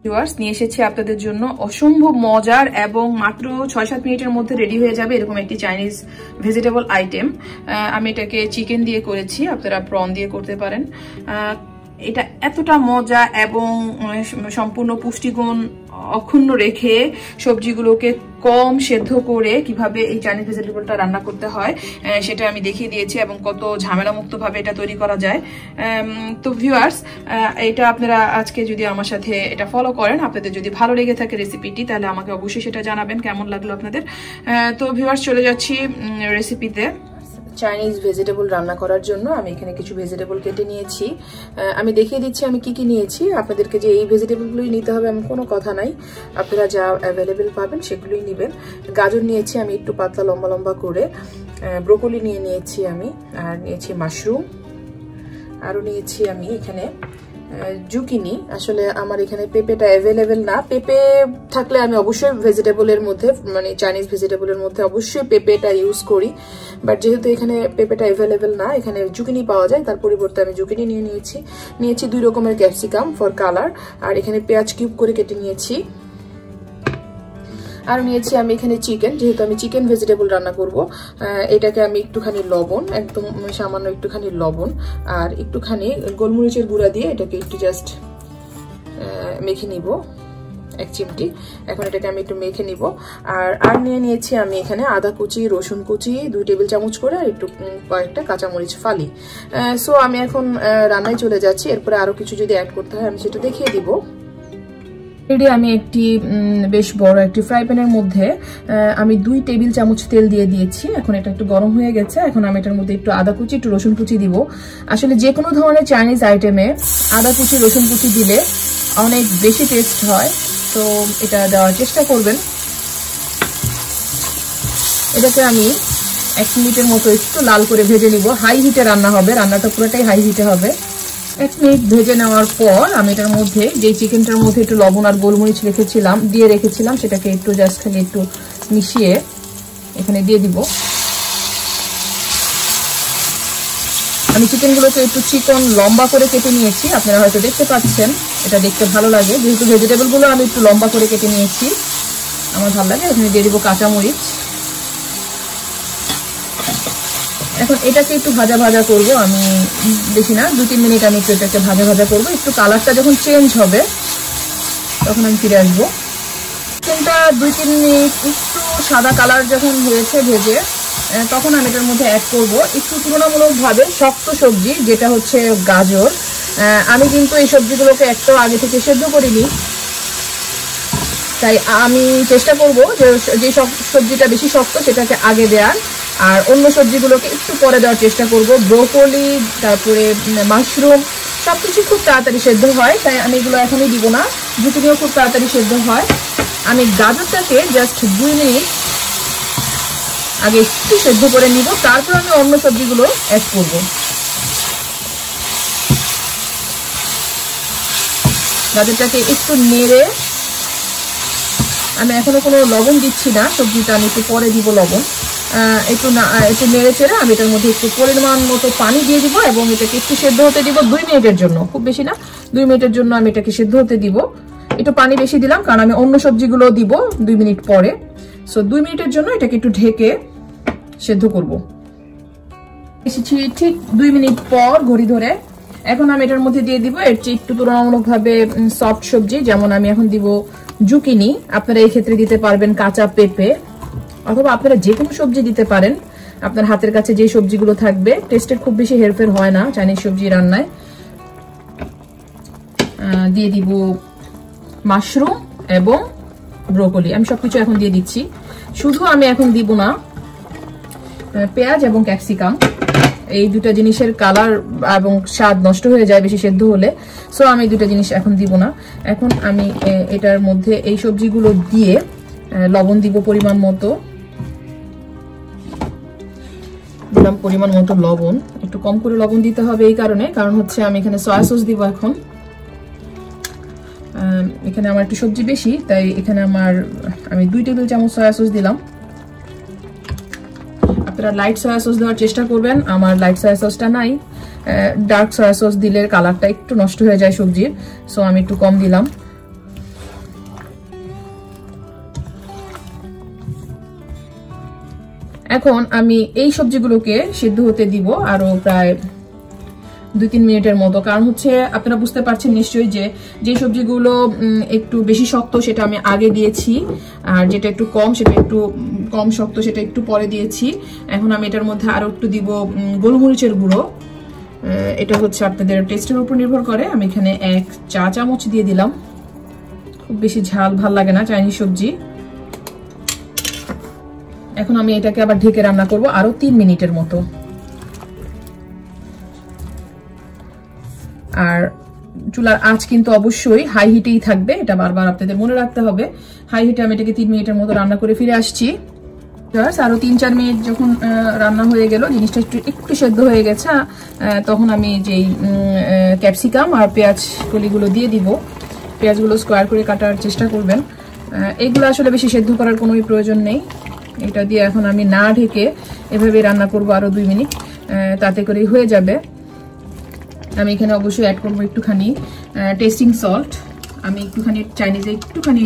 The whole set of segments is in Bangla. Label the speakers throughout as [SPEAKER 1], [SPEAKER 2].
[SPEAKER 1] ভিউয়ার্স, নিয়ে এসেছি আপনাদের জন্য অসম্ভব মজার এবং মাত্র ৬-৭ মিনিটের মধ্যে রেডি হয়ে যাবে এরকম একটি চাইনিজ ভেজিটেবল আইটেম। আমি এটাকে চিকেন দিয়ে করেছি, আপনারা প্রন দিয়ে করতে পারেন। এটা এতটা মজা এবং সম্পূর্ণ পুষ্টিগুণ অক্ষুণ্ণ রেখে সবজিগুলোকে কম সেদ্ধ করে কিভাবে এই চাইনিজ ভেজিটেবলটা রান্না করতে হয় সেটা আমি দেখিয়ে দিয়েছি এবং কত ঝামেলা মুক্ত ভাবে এটা তৈরি করা যায়। তো ভিউয়ার্স, এটা আপনারা আজকে যদি আমার সাথে এটা ফলো করেন, আপনাদের যদি ভালো লেগে থাকে রেসিপিটি, তাহলে আমাকে অবশ্যই সেটা জানাবেন কেমন লাগলো আপনাদের। তো ভিউয়ার্স, চলে যাচ্ছি রেসিপিতে। চাইনিজ ভেজিটেবল রান্না করার জন্য আমি এখানে কিছু ভেজিটেবল কেটে নিয়েছি। আমি দেখিয়ে দিচ্ছি আমি কি কি নিয়েছি। আপনাদেরকে যে এই ভেজিটেবলগুলোই নিতে হবে এমন কোনো কথা নাই, আপনারা যা অ্যাভেলেবেল পাবেন সেগুলোই নেবেন। গাজর নিয়েছি আমি একটু পাতলা লম্বা লম্বা করে, ব্রোকলি নিয়েছি আমি, আর নিয়েছি মাশরুম, আরও নিয়েছি আমি এখানে জুকিনি। আসলে আমার এখানে পেঁপেটা অ্যাভেলেবেল না, পেঁপে থাকলে আমি অবশ্যই ভেজিটেবলের মধ্যে মানে চাইনিজ ভেজিটেবলের মধ্যে অবশ্যই পেঁপেটা ইউজ করি, বাট যেহেতু এখানে পেঁপেটা অ্যাভেলেবেল না, এখানে জুকিনি পাওয়া যায়, তার পরিবর্তে আমি জুকিনি নিয়েছি 2 রকমের ক্যাপসিকাম ফর কালার, আর এখানে পেঁয়াজ কিউব করে কেটে নিয়েছি। আর নিয়েছি আমি এখানে চিকেন, যেহেতু আমি চিকেন ভেজিটেবল রান্না করব। এটাকে আমি একটুখানি লবণ, একদম সামান্য একটুখানি লবণ আর একটুখানি গোলমরিচের গুঁড়া দিয়ে এটাকে একটু জাস্ট মেখে নিব, 1 চিমটি। এখন এটাকে আমি একটু মেখে নিব। আর নিয়েছি আমি এখানে আদা কুচি, রসুন কুচি 2 টেবিল চামচ করে, আর একটু কয়েকটা কাঁচামরিচ ফালি। সো আমি এখন রান্নায় চলে যাচ্ছি। এরপরে আরো কিছু যদি অ্যাড করতে হয় আমি সেটা দেখিয়ে দিব। আমি একটি বেশ বড় একটি ফ্রাই প্যানের মধ্যে আমি 2 টেবিল চামচ তেল দিয়ে দিয়েছি। এখন এটা একটু গরম হয়ে গেছে। এখন আমি এটার মধ্যে একটু আদা কুচি, একটু রসুন কুচি দিব। আসলে যে কোনো ধরনের চাইনিজ আইটেমে আদা কুচি, রসুন কুচি দিলে অনেক বেশি টেস্ট হয়, তো এটা দেওয়ার চেষ্টা করবেন। এটাকে আমি 1 মিনিটের মতো একটু লাল করে ভেজে নিব। হাই হিটে রান্না হবে, রান্নাটা পুরোটাই হাই হিটে হবে। 1 মিনিট ভেজে নেওয়ার পর আমি এটার মধ্যে যে চিকেনটার মধ্যে একটু লবণ আর গোলমরিচ দিয়ে রেখেছিলাম সেটাকে একটু জাস্ট খালি একটু মিশিয়ে এখানে দিয়ে দিব। আমি চিকেনগুলোকে একটু চিকন লম্বা করে কেটে নিয়েছি, আপনারা হয়তো দেখতে পাচ্ছেন, এটা দেখতে ভালো লাগে যেহেতু ভেজিটেবলগুলো আমি একটু লম্বা করে কেটে নিয়েছি, আমার ভালো লাগে। এখানে দিয়ে দিব কাঁচামরিচ। এখন এটাকে একটু ভাজা ভাজা করবো, আমি বেশি না 2-3 মিনিট আমি একটু এটাকে ভাজা ভাজা করবো। একটু কালারটা যখন চেঞ্জ হবে তখন আমি ফিরে আসবো। চিকেনটা 2-3 মিনিট একটু সাদা কালার যখন হয়েছে ভেজে, তখন আমি এটার মধ্যে অ্যাড করবো একটু তুলনামূলকভাবে শক্ত সবজি, যেটা হচ্ছে গাজর। আমি কিন্তু এই সবজিগুলোকে একটু আগে থেকে সেদ্ধ করিনি, তাই আমি চেষ্টা করবো যে সবজিটা বেশি শক্ত সেটাকে আগে দেওয়ার, আর অন্য সবজিগুলোকে একটু পরে দেওয়ার চেষ্টা করব। ব্রোকলি, তারপরে মাশরুম সবকিছু খুব তাড়াতাড়ি সেদ্ধ হয়, তাই আমি এগুলো এখনই দিব না। জুকিনিও খুব তাড়াতাড়ি সেদ্ধ হয়। আমি গাজরটাকে জাস্ট 2 মিনিট আগে একটু সেদ্ধ করে নিব, তারপর আমি অন্য সবজিগুলো অ্যাড করব। গাজরটাকে একটু নেড়ে, আমি এখনো কোনো লবণ দিচ্ছি না, সবজিটা আমি একটু পরে দিব লবণ। একটু নেড়ে চেড়ে আমি এটার মধ্যে একটু পরিমাণ মতো পানি দিয়ে দিব এবং এটাকে একটু সেদ্ধ হতে দিব 2 মিনিটের জন্য, খুব বেশি না, 2 মিনিটের জন্য আমি এটাকে সেদ্ধ হতে দিব। একটু পানি বেশি দিলাম কারণ আমি অন্য সবজিগুলো দিব 2 মিনিট পরে। সো 2 মিনিটের জন্য এটাকে একটু ঢেকে সেদ্ধ করব। এসেছি ঠিক 2 মিনিট পর ঘড়ি ধরে। এখন আমি এটার মধ্যে দিয়ে দিব এর চেয়ে একটু তুলনামূলকভাবে সফট সবজি, যেমন আমি এখন দিব জুকিনি। আপনারা এই ক্ষেত্রে দিতে পারবেন কাঁচা পেঁপে, অথবা আপনারা যে কোনো সবজি দিতে পারেন, আপনার হাতের কাছে যে সবজিগুলো থাকবে। টেস্টের খুব বেশি হেরফের হয় না চাইনিজ সবজি রান্নায়। দিয়ে দিব মাশরুম এবং ব্রোকলি, আমি সবকিছু এখন দিয়ে দিচ্ছি। শুধু আমি এখন দিব না পেঁয়াজ এবং ক্যাপসিকাম, এই দুটা জিনিসের কালার এবং স্বাদ নষ্ট হয়ে যায় বেশি সেদ্ধ হলে, সো আমি দুটা জিনিস এখন দিব না। এখন আমি এটার মধ্যে এই সবজিগুলো দিয়ে লবণ দিব পরিমাণ মতো, দিলাম পরিমাণ মতো লবণ। একটু কম করে লবণ দিতে হবে এই কারণ হচ্ছে আমি এখানে সয়া সস দিব। এখন এখানে আমার একটু সবজি বেশি, তাই এখানে আমি 2 টেবিল চামচ সয়া সস দিলাম। আপনারা লাইট সয়া সস দেওয়ার চেষ্টা করবেন, আমার লাইট সয়া সসটা নাই। ডার্ক সয়া সস দিলে কালারটা একটু নষ্ট হয়ে যায় সবজির, সো আমি একটু কম দিলাম। এখন আমি এই সবজিগুলোকে সিদ্ধ হতে দিব আরো প্রায় 2-3 মিনিটের মতো। কারণ হচ্ছে আপনারা বুঝতে পারছেন নিশ্চয়ই যে সবজিগুলো একটু বেশি শক্ত সেটা আমি আগে দিয়েছি, আর যেটা একটু কম সেটা একটু কম শক্ত সেটা একটু পরে দিয়েছি। এখন আমি এটার মধ্যে আরো একটু দিব গোলমরিচের গুঁড়ো। এটা হচ্ছে আপনাদের টেস্টের উপর নির্ভর করে। আমি এখানে 1 চা চামচ দিয়ে দিলাম। খুব বেশি ঝাল ভাল লাগে না চাইনিজ সবজি। এখন আমি এটাকে আবার ঢেকে রান্না করব আরো 3 মিনিটের মতো। আর চুলার আঁচ কিন্তু অবশ্যই হাই হিটেই থাকবে, এটা বারবার আপনাদের মনে রাখতে হবে। হাই হিটে আমি এটাকে 3 মিনিটের মতো রান্না করে ফিরে আসছি। আরো 3-4 মিনিট যখন রান্না হয়ে গেল, জিনিসটা একটু সেদ্ধ হয়ে গেছে, তখন আমি যেই ক্যাপসিকাম আর পেঁয়াজ কলিগুলো দিয়ে দিব। পেঁয়াজগুলো স্কোয়ার করে কাটার চেষ্টা করবেন। এগুলো আসলে বেশি সেদ্ধ করার কোনো প্রয়োজন নেই। এটা দিয়ে এখন আমি না ঢেকে এভাবে রান্না করব আরো 2 মিনিট, তাতে করেই হয়ে যাবে। আমি এখানে অবশ্যই অ্যাড করবো একটুখানি টেস্টিং সল্ট। আমি একটুখানি চাইনিজে একটুখানি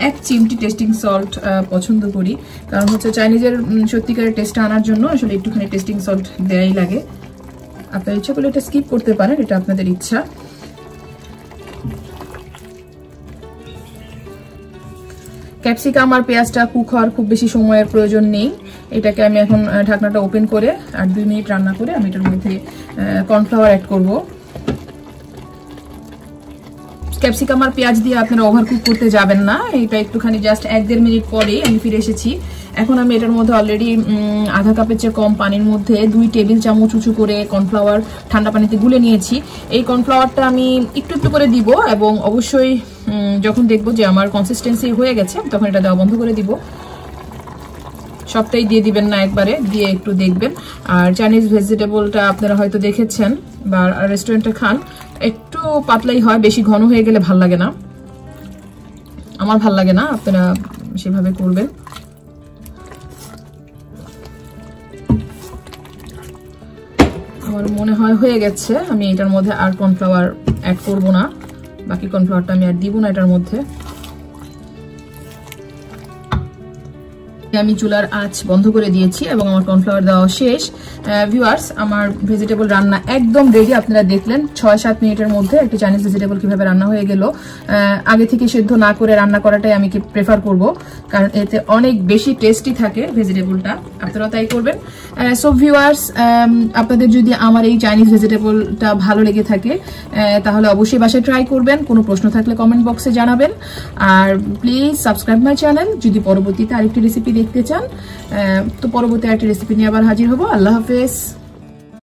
[SPEAKER 1] 1 চিমটি টেস্টিং সল্ট পছন্দ করি, কারণ হচ্ছে চাইনিজের সত্যিকারের টেস্টটা আনার জন্য আসলে একটুখানি টেস্টিং সল্ট দেয়াই লাগে। আপনার ইচ্ছা করলে এটা স্কিপ করতে পারেন, এটা আপনাদের ইচ্ছা। ক্যাপসিকাম আর পেঁয়াজটা কুক হওয়ার খুব বেশি সময়ের প্রয়োজন নেই। এটাকে আমি এখন ঢাকনাটা ওপেন করে আর 2 মিনিট রান্না করে আমি এটার মধ্যে কর্নফ্লাওয়ার অ্যাড করব। ক্যাপসিকাম আর পেঁয়াজ দিয়ে আপনারা ওভার কুক করতে যাবেন না, এটা একটুখানি জাস্ট 1-1.5 মিনিট পরে আমি ফিরে এসেছি। এখন আমি এটার মধ্যে অলরেডি আধা কাপের চেয়ে কম পানির মধ্যে 2 টেবিল চামচ উঁচু করে কর্নফ্লাওয়ার ঠান্ডা পানিতে গুলে নিয়েছি। এই কর্নফ্লাওয়ারটা আমি একটু একটু করে দিব, এবং অবশ্যই যখন দেখবো যে আমার কনসিস্টেন্সি হয়ে গেছে তখন এটা দেওয়া বন্ধ করে দিব। সবটাই দিয়ে দিবেন না একবারে, দিয়ে একটু দেখবেন। আর চাইনিজ ভেজিটেবলটা আপনারা হয়তো দেখেছেন বা রেস্টুরেন্টে খান, একটু পাতলাই হয়, বেশি ঘন হয়ে গেলে ভাল লাগে না, আমার ভাল লাগে না। আপনারা সেভাবে করবেন। আমার মনে হয় হয়ে গেছে। আমি এটার মধ্যে আর কর্নফ্লাওয়ার অ্যাড করব না, বাকি কর্নফ্লাওয়ারটা আমি আর দিব না এটার মধ্যে। আমি চুলার আঁচ বন্ধ করে দিয়েছি এবং আমার কর্নফ্লাওয়ার দেওয়া শেষ। ভিউয়ার্স, আমার ভেজিটেবল রান্না একদম রেডি। আপনারা দেখলেন 6-7 মিনিটের মধ্যে একটা চাইনিজ ভেজিটেবল কিভাবে রান্না হয়ে গেল। আগে থেকে সেদ্ধ না করে রান্না করাটাই আমি প্রেফার করব, কারণ এতে অনেক বেশি টেস্টি থাকে ভেজিটেবলটা। আপনারা তাই করবেন। সো ভিউয়ার্স, আপনাদের যদি আমার এই চাইনিজ ভেজিটেবলটা ভালো লেগে থাকে তাহলে অবশ্যই বাসায় ট্রাই করবেন। কোনো প্রশ্ন থাকলে কমেন্ট বক্সে জানাবেন। আর প্লিজ সাবস্ক্রাইব মাই চ্যানেল যদি পরবর্তীতে আরেকটি রেসিপি দেখতে চান। তো পরবর্তী আরেকটি রেসিপি নিয়ে আবার হাজির হব। আল্লাহ হাফেজ।